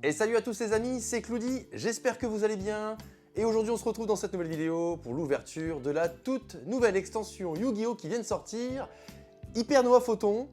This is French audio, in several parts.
Et salut à tous les amis, c'est Cloudy, j'espère que vous allez bien. Et aujourd'hui on se retrouve dans cette nouvelle vidéo pour l'ouverture de la toute nouvelle extension Yu-Gi-Oh qui vient de sortir, Hypernova Photon.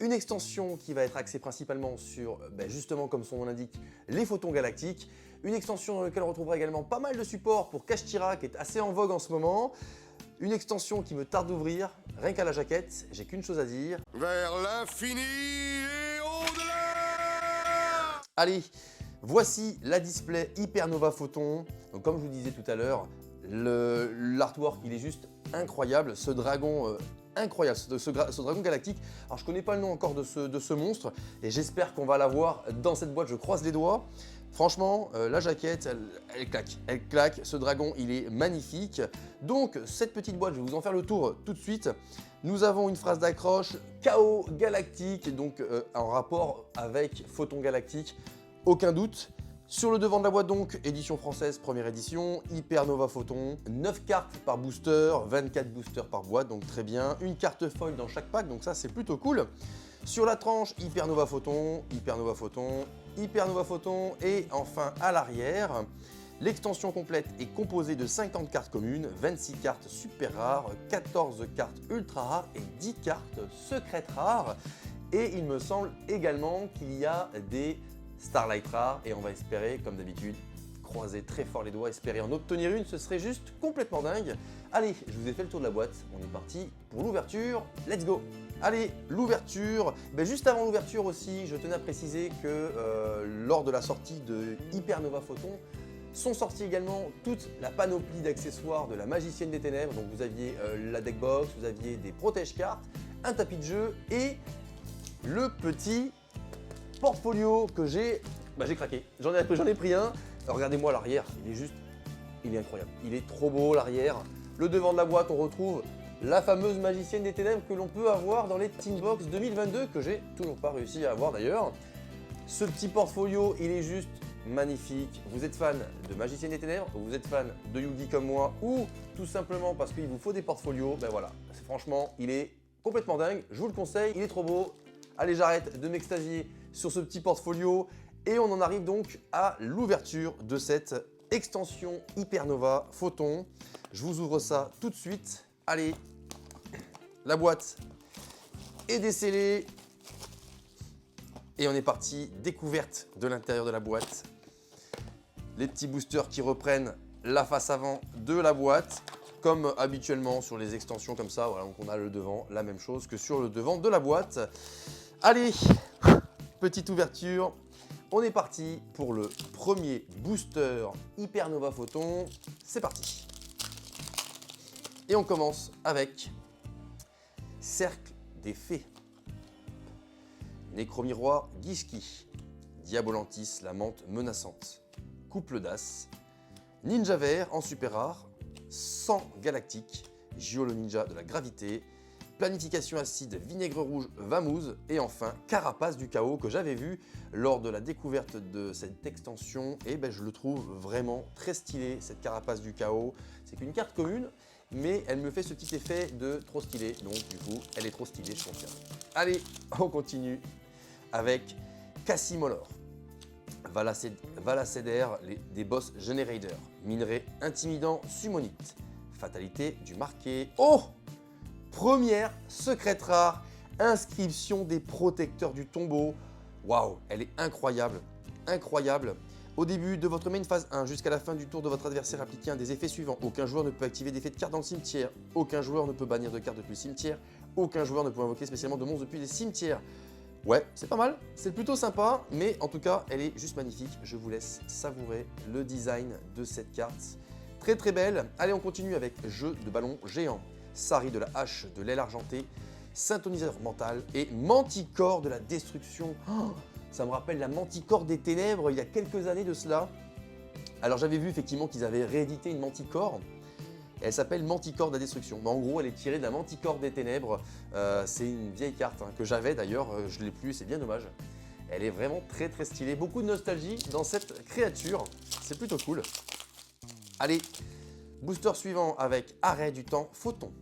Une extension qui va être axée principalement sur, justement comme son nom l'indique, les photons galactiques. Une extension dans laquelle on retrouvera également pas mal de supports pour Kashtira qui est assez en vogue en ce moment. Une extension qui me tarde d'ouvrir, rien qu'à la jaquette, j'ai qu'une chose à dire. Vers l'infini et au-delà. Allez, voici la display Hypernova Photon. Donc comme je vous disais tout à l'heure, l'artwork il est juste incroyable, ce dragon incroyable, ce dragon galactique. Alors je connais pas le nom encore de ce monstre et j'espère qu'on va l'avoir dans cette boîte, je croise les doigts. Franchement, la jaquette, elle claque, ce dragon il est magnifique. Donc cette petite boîte, je vais vous en faire le tour tout de suite. Nous avons une phrase d'accroche, chaos galactique, donc en rapport avec Photon galactique, aucun doute. Sur le devant de la boîte donc, édition française, première édition, Hypernova Photon, 9 cartes par booster, 24 boosters par boîte, donc très bien. Une carte foil dans chaque pack, donc ça c'est plutôt cool. Sur la tranche, Hypernova Photon, Hypernova Photon, Hypernova Photon et enfin à l'arrière, l'extension complète est composée de 50 cartes communes, 26 cartes super rares, 14 cartes ultra rares et 10 cartes secrètes rares. Et il me semble également qu'il y a des Starlight rares et on va espérer, comme d'habitude, croiser très fort les doigts, espérer en obtenir une, ce serait juste complètement dingue. Allez, je vous ai fait le tour de la boîte, on est parti pour l'ouverture, let's go! Allez, l'ouverture, juste avant l'ouverture aussi, je tenais à préciser que lors de la sortie de Hypernova Photon, sont sortis également toute la panoplie d'accessoires de la Magicienne des Ténèbres. Donc vous aviez la deckbox, vous aviez des protège-cartes, un tapis de jeu et le petit portfolio que j'ai craqué. J'en ai pris un. Regardez-moi l'arrière, il est incroyable. Il est trop beau l'arrière. Le devant de la boîte, on retrouve la fameuse Magicienne des Ténèbres que l'on peut avoir dans les Team Box 2022, que j'ai toujours pas réussi à avoir d'ailleurs. Ce petit portfolio, il est juste magnifique. Vous êtes fan de Magicienne des Ténèbres, vous êtes fan de Yu-Gi comme moi, ou tout simplement parce qu'il vous faut des portfolios, voilà. Franchement, il est complètement dingue. Je vous le conseille, il est trop beau. Allez, j'arrête de m'extasier sur ce petit portfolio et on en arrive donc à l'ouverture de cette extension Hypernova Photon. Je vous ouvre ça tout de suite. Allez, la boîte est décellée et on est parti. Découverte de l'intérieur de la boîte. Les petits boosters qui reprennent la face avant de la boîte. Comme habituellement sur les extensions comme ça, voilà, donc on a le devant, la même chose que sur le devant de la boîte. Allez, petite ouverture, on est parti pour le premier booster Hypernova Photon, c'est parti. Et on commence avec Cercle des Fées, Nécromiroir Gishki, Diabolantis, la menthe menaçante, Couple d'As, Ninja Vert en super rare, Sang galactique, Gio le ninja de la gravité, Planification acide, vinaigre rouge, Vamouze et enfin Carapace du chaos que j'avais vu lors de la découverte de cette extension et je le trouve vraiment très stylé cette Carapace du chaos. C'est qu'une carte commune mais elle me fait ce petit effet de trop stylé, donc du coup elle est trop stylée, je confirme. Allez, on continue avec Cassimolor, Valaceder, des boss Generator, Minerai intimidant, Summonite, Fatalité du marqué. Oh! Première secrète rare, inscription des protecteurs du tombeau. Waouh, elle est incroyable, incroyable. Au début de votre main phase 1 jusqu'à la fin du tour de votre adversaire, appliquez un des effets suivants. Aucun joueur ne peut activer d'effet de carte dans le cimetière. Aucun joueur ne peut bannir de carte depuis le cimetière. Aucun joueur ne peut invoquer spécialement de monstres depuis les cimetières. Ouais, c'est pas mal, c'est plutôt sympa, mais en tout cas, elle est juste magnifique. Je vous laisse savourer le design de cette carte. Très très belle. Allez, on continue avec Jeu de ballon géant. Sari de la hache de l'aile argentée, Syntonisateur mental et Manticore de la destruction. Oh, ça me rappelle la Manticore des ténèbres il y a quelques années de cela. Alors j'avais vu effectivement qu'ils avaient réédité une Manticore. Elle s'appelle Manticore de la destruction. Mais en gros, elle est tirée de la Manticore des ténèbres. C'est une vieille carte que j'avais d'ailleurs, je ne l'ai plus, c'est bien dommage. Elle est vraiment très très stylée. Beaucoup de nostalgie dans cette créature. C'est plutôt cool. Allez, booster suivant avec Arrêt du temps Photon,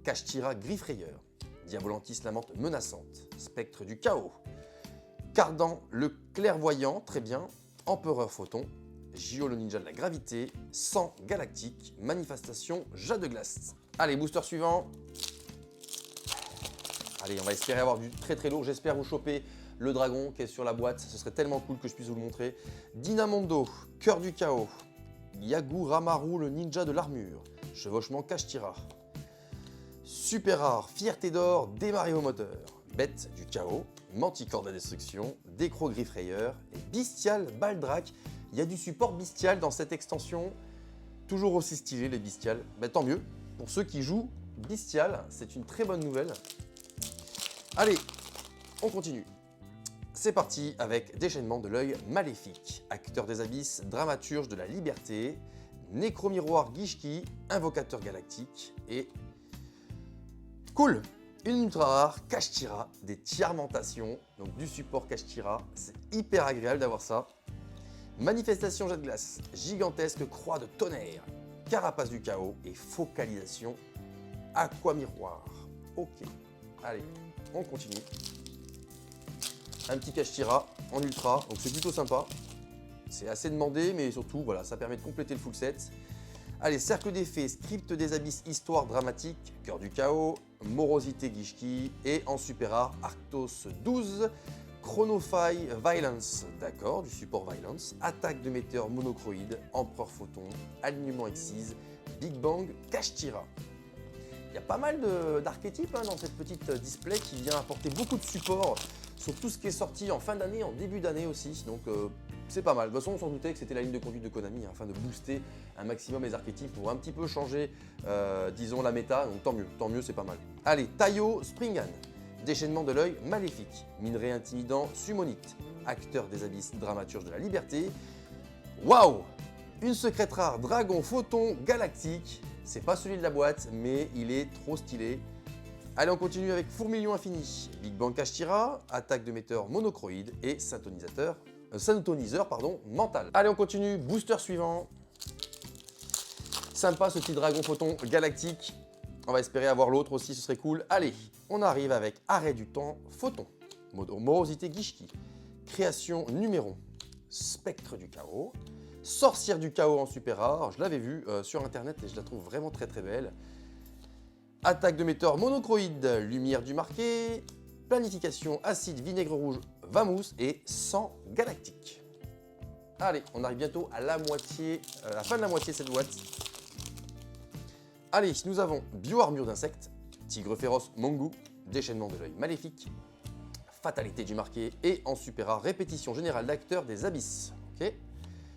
Kashtira Griffrayeur, Diabolantis la menthe menaçante, Spectre du chaos, Cardan le clairvoyant, très bien, Empereur Photon, Gio le ninja de la gravité, Sang galactique, Manifestation Jade de glace. Allez, booster suivant. Allez, on va espérer avoir du très très lourd. J'espère vous choper le dragon qui est sur la boîte. Ce serait tellement cool que je puisse vous le montrer. Dynamondo, Cœur du chaos, Yaguramaru le ninja de l'armure, Chevauchement Kashtira. Super rare, Fierté d'or, Démarrer au moteur, Bête du chaos, Manticore de la destruction, Décro griffe rayeur et Bestial Baldrak. Il y a du support bestial dans cette extension, toujours aussi stylé les bestiales. Ben, tant mieux, pour ceux qui jouent bestial, c'est une très bonne nouvelle. Allez, on continue. C'est parti avec Déchaînement de l'œil maléfique, Acteur des abysses, Dramaturge de la liberté, Nécromiroir Gishki, Invocateur galactique et... Cool! Une ultra rare, Kashtira, des tiarmentations, donc du support Kashtira, c'est hyper agréable d'avoir ça. Manifestation jet de glace, gigantesque croix de tonnerre, carapace du chaos et focalisation aqua miroir. Ok, allez, on continue. Un petit Kashtira en ultra, donc c'est plutôt sympa. C'est assez demandé, mais surtout, voilà, ça permet de compléter le full set. Allez, Cercle des Fées, Script des Abysses, Histoire dramatique, Cœur du chaos, Morosité Gishki et en super rare, Arctos 12, Chronophy Violence, d'accord, du support Violence, Attaque de météore monocroïde, Empereur Photon, Alignement Exise, Big Bang, Kashtira. Il y a pas mal d'archétypes dans cette petite display qui vient apporter beaucoup de support sur tout ce qui est sorti en fin d'année, en début d'année aussi, donc c'est pas mal. De toute façon, on s'en doutait que c'était la ligne de conduite de Konami, afin de booster un maximum les archétypes pour un petit peu changer, disons, la méta, donc tant mieux, c'est pas mal. Allez, Taio Springan, Déchaînement de l'œil maléfique, Minerai intimidant, Summonite, Acteur des abysses, Dramaturge de la liberté. Waouh! Une secrète rare, Dragon Photon galactique, c'est pas celui de la boîte, mais il est trop stylé. Allez, on continue avec Fourmilion infini, Big Bang Kashtira, Attaque de météore monocroïde et Syntoniseur mental. Allez, on continue, booster suivant. Sympa ce petit dragon photon galactique. On va espérer avoir l'autre aussi, ce serait cool. Allez, on arrive avec Arrêt du temps photon, Morosité Gishki, Création Numéron, Spectre du chaos, Sorcière du chaos en super rare. Je l'avais vu sur internet et je la trouve vraiment très très belle. Attaque de météore monocroïde, Lumière du marqué, Planification acide vinaigre rouge Vamousse et Sang galactique. Allez, on arrive bientôt à la moitié, la fin de la moitié de cette boîte. Allez, nous avons Bioarmure d'insectes, Tigre féroce Mongu, Déchaînement de l'œil maléfique, Fatalité du marqué et en super rare, Répétition générale d'acteurs des abysses. Ok.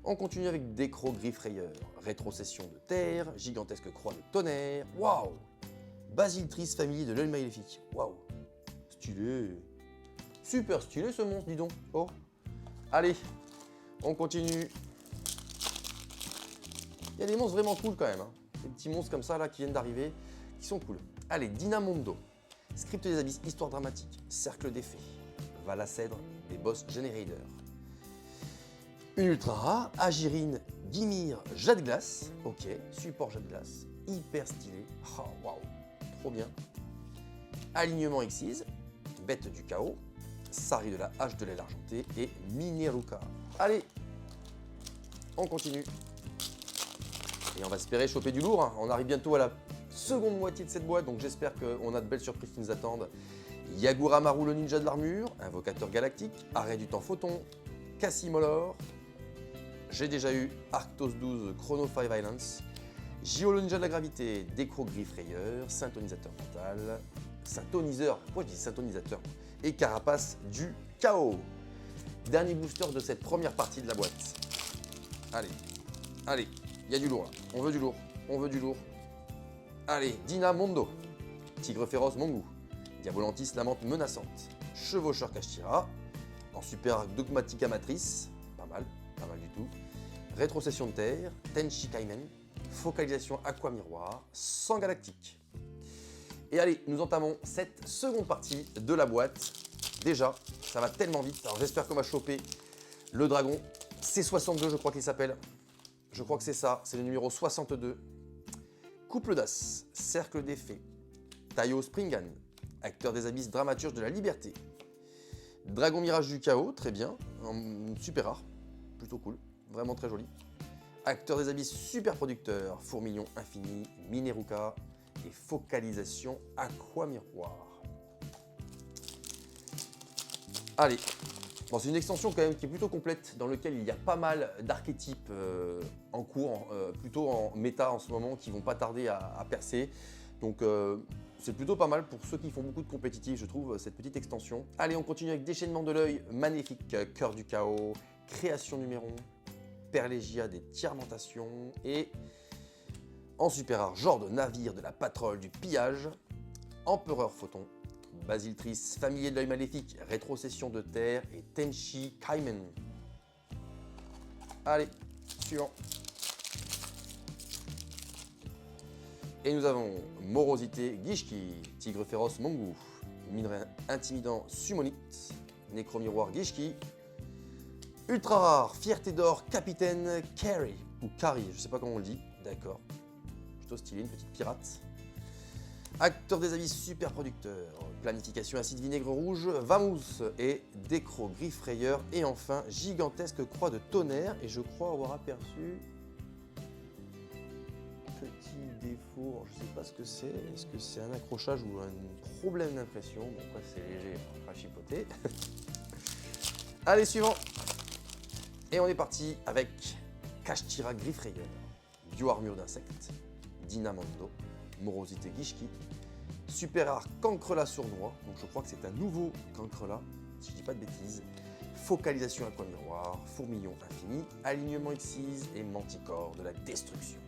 On continue avec Décro griffe rayeur, Rétrocession de terre, Gigantesque croix de tonnerre. Waouh! Basiltrice familier de l'œil maléfique. Waouh! Stylé! Super stylé ce monstre, dis donc. Oh. Allez, on continue. Il y a des monstres vraiment cool quand même. Des petits monstres comme ça là qui viennent d'arriver, qui sont cool. Allez, Dynamondo, Script des abysses, Histoire dramatique, Cercle des Fées, Valacèdre, des boss Generator. Une ultra rare, Agirine, Dimir, Jade glace. Ok, support Jade glace, hyper stylé. Oh waouh, trop bien. Alignement Exise, Bête du chaos, Sari de la hache de l'aile argentée et Mineruka. Allez, on continue. Et on va espérer choper du lourd. On arrive bientôt à la seconde moitié de cette boîte, donc j'espère qu'on a de belles surprises qui nous attendent. Yaguramaru le ninja de l'armure, Invocateur galactique, Arrêt du temps photon, Cassimolor. J'ai déjà eu Arctos 12 Chronophy Violence, Gio le ninja de la gravité, Décro griffe rayeur, Syntonisateur mental, pourquoi je dis syntonisateur, et Carapace du chaos. Dernier booster de cette première partie de la boîte. Allez, il y a du lourd là. On veut du lourd. Allez, Dynamondo, Tigre féroce Mongu, Diabolantis l'amante menaçante, Chevaucheur Kashtira, en super Dogmatica Matrice, pas mal du tout. Rétrocession de terre, Tenchi Kaimen, Focalisation aqua miroir, Sang galactique. Et allez, nous entamons cette seconde partie de la boîte. Déjà, ça va tellement vite. Alors j'espère qu'on va choper le dragon. C62, je crois qu'il s'appelle. Je crois que c'est ça, c'est le numéro 62. Couple d'As, Cercle des Fées, Taio Springan, Acteur des abysses, Dramaturge de la liberté. Dragon Mirage du chaos, très bien, super rare. plutôt cool, vraiment très joli. Acteur des abysses, super producteur, Fourmillon infini, Mineruka et focalisation aqua miroir. Allez, bon, c'est une extension quand même qui est plutôt complète, dans laquelle il y a pas mal d'archétypes en cours, plutôt en méta en ce moment, qui vont pas tarder à percer. Donc c'est plutôt pas mal pour ceux qui font beaucoup de compétitifs, je trouve, cette petite extension. Allez, on continue avec Déchaînement de l'œil, magnifique, Cœur du chaos, Création Numéron, Perlégia des Tiarmentations et en super rare, genre de navire de la patrole du pillage, Empereur Photon, Basiltrice, Familier de l'œil maléfique, Rétrocession de terre et Tenshi Kaimen. Allez, suivant. Et nous avons Morosité Gishki, Tigre féroce Mongu, Minerai intimidant Summonite, Nécromiroir Gishki, ultra rare, Fierté d'or, Capitaine Carrie, ou Carrie, je sais pas comment on le dit, d'accord. Plutôt stylé, une petite pirate. Acteur des abysses, super producteur, Planification acide vinaigre rouge, Vamous et Décro griffe rayeur, et enfin Gigantesque croix de tonnerre, et je crois avoir aperçu petit défaut, je sais pas ce que c'est, est-ce que c'est un accrochage ou un problème d'impression? Bon, après c'est léger, on va pas chipoter. Allez, suivant. Et on est parti avec Kashtira griffe rayeur, Bioarmure d'insectes, Dynamando, Morosité Gishki, super rare Cancrelat sournois, donc je crois que c'est un nouveau Cancrelat, si je dis pas de bêtises, Focalisation aqua miroir, Fourmillon infini, Alignement Xyz et Manticore de la destruction.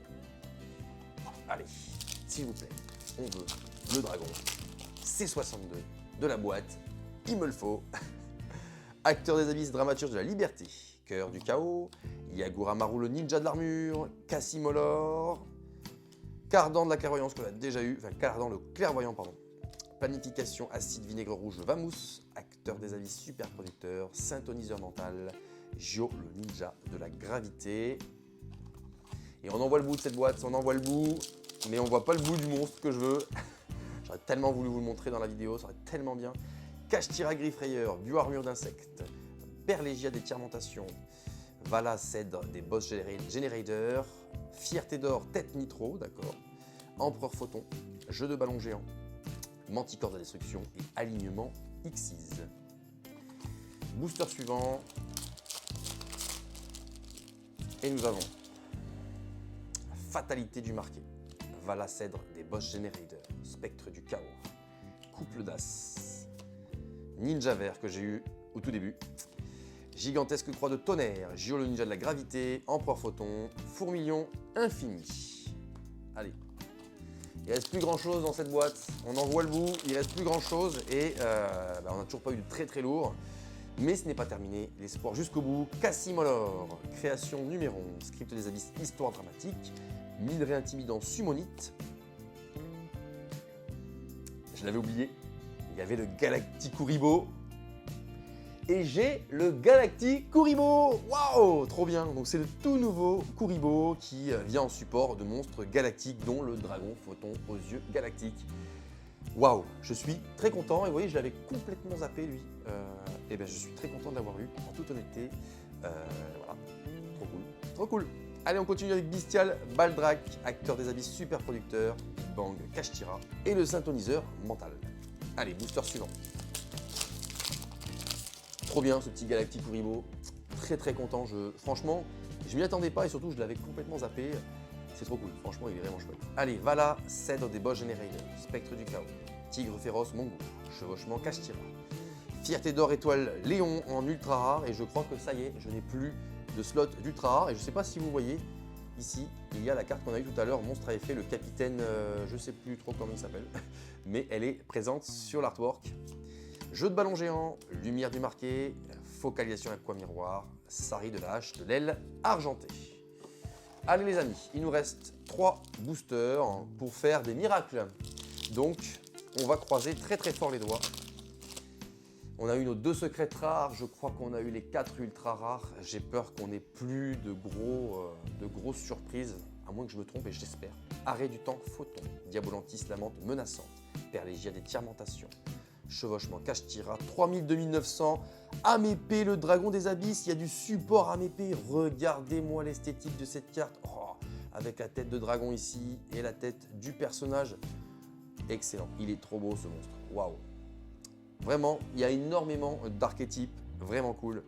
Allez, s'il vous plaît, on veut le dragon C62 de la boîte, il me le faut. Acteur des abysses, dramaturge de la liberté, Cœur du chaos, Yagura Maru le ninja de l'armure, Cassimolor, Cardan de la clairvoyance qu'on a déjà eu, enfin Cardan le clairvoyant, pardon. Planification acide vinaigre rouge Vamous, acteur des abysses super producteur, synthoniseur mental, Gio le ninja de la gravité. Et on envoie le bout de cette boîte, on envoie le bout, mais on voit pas le bout du monstre que je veux. J'aurais tellement voulu vous le montrer dans la vidéo, ça aurait été tellement bien. Kashtira griffe rayeur, Bioarmure d'insectes, Perlégia des Tiarmentations, Vala cèdre des Boss Generators, Fierté d'or, Tête Nitro, d'accord, Empereur Photon, Jeu de ballon géant, Manticore de la destruction et Alignement Xyz. Booster suivant. Et nous avons Fatalité du marqué, Vala cèdre des Boss Generators, Spectre du chaos, Couple d'As, Ninja vert que j'ai eu au tout début, Gigantesque croix de tonnerre, Gio le ninja de la gravité, Empereur Photon, Fourmillon infini. Allez, il reste plus grand chose dans cette boîte, on en voit le bout, il reste plus grand chose et on n'a toujours pas eu de très très lourd. Mais ce n'est pas terminé, l'espoir jusqu'au bout, Cassimolor, Création Numéron, Script des abysses, Histoire dramatique, Minerai intimidant Summonite. Je l'avais oublié, il y avait le Galacticuribo. Et j'ai le Galacticuribo. Waouh, trop bien. Donc c'est le tout nouveau Kuribo qui vient en support de monstres galactiques, dont le dragon photon aux yeux galactiques. Waouh, je suis très content. Et vous voyez, je l'avais complètement zappé lui. Et ben je suis très content de l'avoir eu, en toute honnêteté. Voilà, trop cool. Trop cool. Allez, on continue avec Bystial, Baldrak, acteur des abysses super producteur, Big Bang, Kashtira et le synthoniseur mental. Allez, booster suivant. Trop bien ce petit Galacticuribo, très très content, franchement je m'y attendais pas et surtout je l'avais complètement zappé, c'est trop cool, franchement il est vraiment chouette. Allez, Vala, cèdre des Boss Generators, Spectre du chaos, Tigre féroce Mongo, Chevauchement Kashtira, Fierté d'or étoile Léon en ultra rare et je crois que ça y est, je n'ai plus de slot d'ultra rare et je sais pas si vous voyez, ici il y a la carte qu'on a eu tout à l'heure, monstre à effet, le capitaine, je sais plus trop comment il s'appelle, mais elle est présente sur l'artwork. Jeu de ballon géant, lumière du marqué, focalisation aqua miroir, Sari de la hache de l'aile argentée. Allez les amis, il nous reste 3 boosters pour faire des miracles. Donc on va croiser très très fort les doigts. On a eu nos 2 secrets rares, je crois qu'on a eu les 4 ultra rares. J'ai peur qu'on ait plus de grosses surprises, à moins que je me trompe et j'espère. Arrêt du temps photon, Diabolantis lamente menaçante, Perlégia des Tiarmentations, chevauchement Kashtira, 3000-2900. Amépé, le dragon des abysses, il y a du support Amépé. Regardez-moi l'esthétique de cette carte. Oh, avec la tête de dragon ici et la tête du personnage. Excellent, il est trop beau ce monstre. Waouh. Vraiment, il y a énormément d'archétypes, vraiment cool.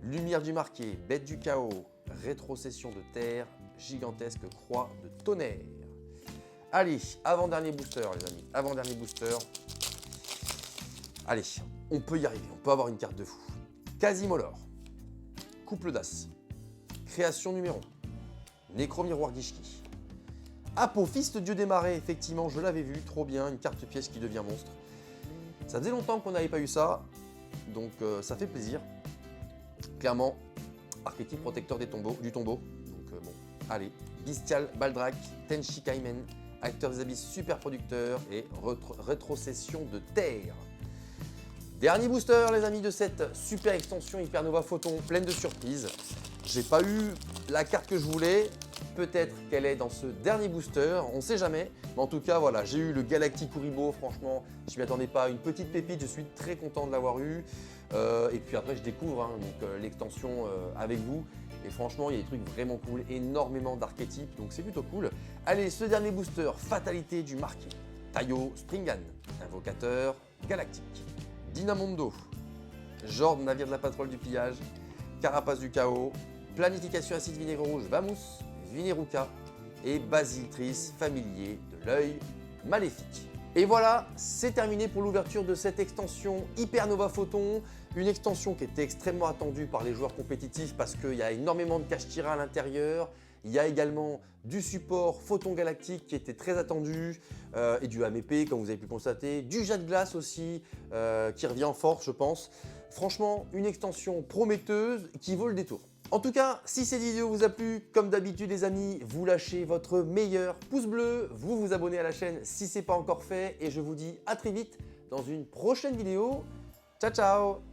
Lumière du marqué, bête du chaos, rétrocession de terre, gigantesque croix de tonnerre. Allez, avant-dernier booster les amis, avant-dernier booster. Allez, on peut y arriver, on peut avoir une carte de fou. Quasi-Molor, couple d'as, création numéro, Nécro-Miroir Gishki. Apophiste Dieu des Marais, effectivement, je l'avais vu, trop bien, une carte pièce qui devient monstre. Ça faisait longtemps qu'on n'avait pas eu ça, donc ça fait plaisir. Clairement, archétype protecteur du tombeau. Donc bon, allez. Bestial, Baldrak, Tenshi Kaimen, acteur des abysses super producteur et rétrocession de terre. Dernier booster les amis de cette super extension Hypernova Photon pleine de surprises. J'ai pas eu la carte que je voulais, peut-être qu'elle est dans ce dernier booster, on sait jamais. Mais en tout cas voilà, j'ai eu le Galactic Kuribo, franchement je m'y attendais pas, une petite pépite, je suis très content de l'avoir eu. Et puis après je découvre l'extension avec vous. Et franchement, il y a des trucs vraiment cool, énormément d'archétypes, donc c'est plutôt cool. Allez, ce dernier booster, fatalité du marqué. Tayo Springan, invocateur galactique. Dynamondo, Jord, navire de la patrouille du pillage. Carapace du chaos, planification acide vinaigre rouge, Vamous, Vineruka et Basiltrice, familier de l'œil maléfique. Et voilà, c'est terminé pour l'ouverture de cette extension Hypernova Photon. Une extension qui était extrêmement attendue par les joueurs compétitifs parce qu'il y a énormément de Kashtira à l'intérieur. Il y a également du support Photon Galactique qui était très attendu et du Amépé comme vous avez pu constater. Du jet de glace aussi qui revient en force je pense. Franchement, une extension prometteuse qui vaut le détour. En tout cas, si cette vidéo vous a plu, comme d'habitude les amis, vous lâchez votre meilleur pouce bleu, vous vous abonnez à la chaîne si ce n'est pas encore fait et je vous dis à très vite dans une prochaine vidéo. Ciao ciao!